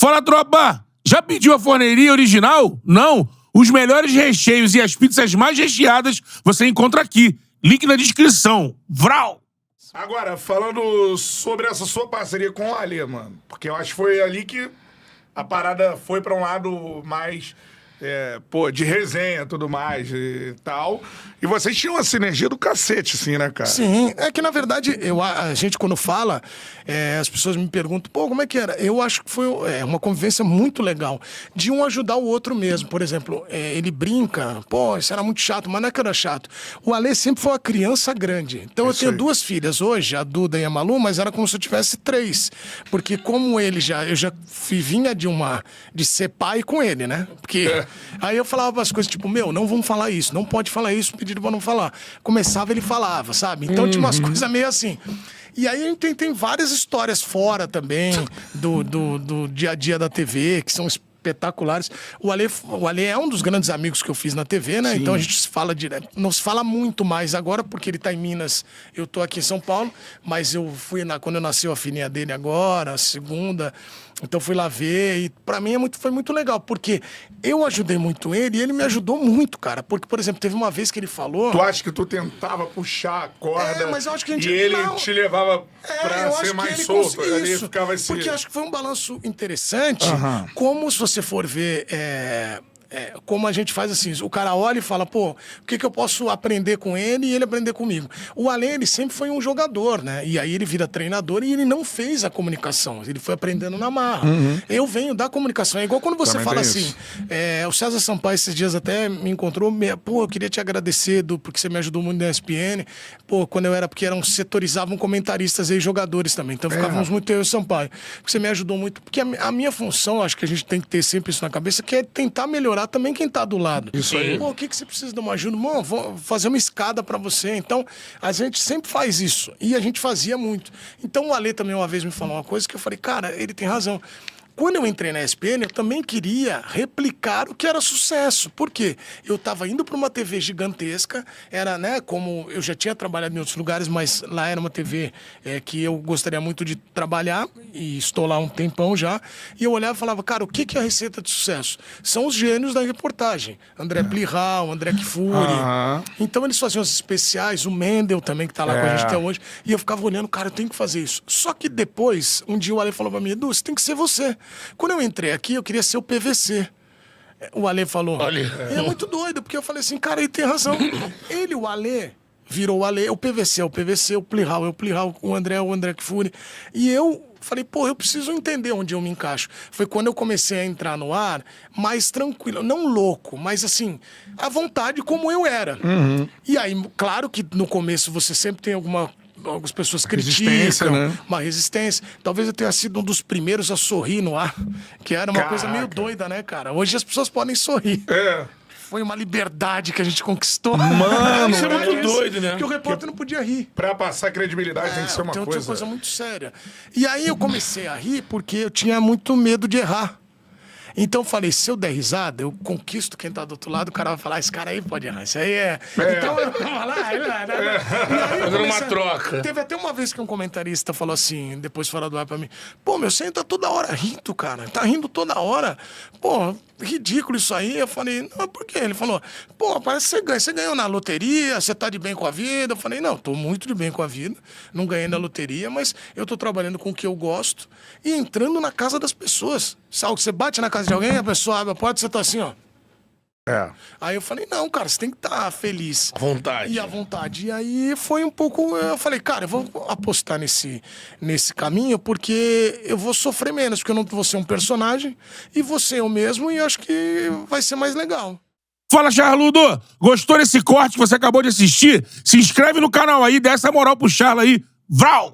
Fala, tropa! Já pediu a forneria original? Não? Os melhores recheios e as pizzas mais recheadas você encontra aqui. Link na descrição. Vral! Agora, falando sobre essa sua parceria com o Alê, mano. Porque eu acho que foi ali que a parada foi pra um lado mais... de resenha e tudo mais e tal. E vocês tinham uma sinergia do cacete, assim, né, cara? Sim, é que na verdade, a gente quando fala, as pessoas me perguntam, pô, como é que era? Eu acho que foi uma convivência muito legal, de um ajudar o outro mesmo. Por exemplo, ele brinca, pô, isso era muito chato, mas não é que era chato. O Alê sempre foi uma criança grande. Então eu tenho duas filhas hoje, a Duda e a Malu, mas era como se eu tivesse três. Porque como eu já vinha de ser pai com ele, né? Porque aí eu falava as coisas tipo, não vamos falar isso, não pode falar isso, pedido pra não falar. Começava, ele falava, sabe? Então tinha umas coisas meio assim. E aí a gente tem várias histórias fora também do dia a dia da TV, que são espetaculares. O Alê é um dos grandes amigos que eu fiz na TV, né? Sim. Então a gente se fala direto. Não se fala muito mais agora, porque ele tá em Minas, eu tô aqui em São Paulo, mas eu fui quando nasceu a filhinha dele agora, a segunda, então fui lá ver, e pra mim foi muito legal, porque eu ajudei muito ele e ele me ajudou muito, cara. Porque, por exemplo, teve uma vez que ele falou... Tu acha que tu tentava puxar a corda mas eu acho que a gente... e ele te levava pra ser mais solto? Ali ficava esse... Porque acho que foi um balanço interessante, como se você for ver... como a gente faz assim, o cara olha e fala, pô, o que eu posso aprender com ele e ele aprender comigo? O Alê, ele sempre foi um jogador, né? E aí ele vira treinador e ele não fez a comunicação, ele foi aprendendo na marra. Eu venho da comunicação, é igual quando você fala assim, o César Sampaio esses dias até me encontrou, pô, eu queria te agradecer porque você me ajudou muito na ESPN, pô, quando eu era, porque setorizavam comentaristas e jogadores também, então ficávamos muito eu e o Sampaio, porque você me ajudou muito, porque a minha função, acho que a gente tem que ter sempre isso na cabeça, que é tentar melhorar também quem tá do lado. Isso aí. Pô, o que você precisa de uma ajuda? Mano, vou fazer uma escada pra você. Então, a gente sempre faz isso. E a gente fazia muito. Então, o Alê também uma vez me falou uma coisa que eu falei, cara, ele tem razão. Quando eu entrei na ESPN, eu também queria replicar o que era sucesso. Por quê? Eu estava indo para uma TV gigantesca, era, né, como eu já tinha trabalhado em outros lugares, mas lá era uma TV que eu gostaria muito de trabalhar, e estou lá há um tempão já, e eu olhava e falava, cara, o que é a receita de sucesso? São os gênios da reportagem. André Plihal, André Kfouri. Então eles faziam os especiais, o Mendel também, que está lá com a gente até hoje, e eu ficava olhando, cara, eu tenho que fazer isso. Só que depois, um dia o Ale falou para mim, Edu, você tem que ser você. Quando eu entrei aqui, eu queria ser o PVC. O Alê falou. E é muito doido, porque eu falei assim, cara, ele tem razão. O Alê, virou o Alê, o PVC é o PVC, o Plihal é o Plihal, o André é o André Kfouri. E eu falei, pô, eu preciso entender onde eu me encaixo. Foi quando eu comecei a entrar no ar mais tranquilo, não louco, mas assim, à vontade como eu era. E aí, claro que no começo você sempre tem algumas pessoas criticam, né? Uma resistência. Talvez eu tenha sido um dos primeiros a sorrir no ar, que era uma coisa meio doida, né, cara? Hoje as pessoas podem sorrir. Foi uma liberdade que a gente conquistou. Mano, isso é muito doido, né? Porque o repórter não podia rir. Pra passar credibilidade tem que ser uma Tinha coisa... coisa muito séria. E aí eu comecei a rir porque eu tinha muito medo de errar. Então eu falei, se eu der risada, eu conquisto quem tá do outro lado, o cara vai falar, esse cara aí pode errar, isso aí é... Então eu vou falar, fazendo uma troca. Teve até uma vez que um comentarista falou assim, depois fora do ar pra mim, pô, meu, você entra toda hora rindo, cara, tá rindo toda hora. Pô, ridículo isso aí. Eu falei, não, por quê? Ele falou, pô, parece que você ganhou na loteria, você tá de bem com a vida. Eu falei, não, tô muito de bem com a vida, não ganhei na loteria, mas eu tô trabalhando com o que eu gosto e entrando na casa das pessoas. Sabe, você bate na casa de alguém, a pessoa abre a porta e você tá assim, ó. Aí eu falei, não, cara, você tem que estar feliz. À vontade. E à vontade. E aí foi um pouco... Eu falei, cara, eu vou apostar nesse caminho porque eu vou sofrer menos, porque eu não vou ser um personagem e vou ser eu mesmo e acho que vai ser mais legal. Fala, Charludo! Gostou desse corte que você acabou de assistir? Se inscreve no canal aí, dá essa moral pro Charla aí. Vral!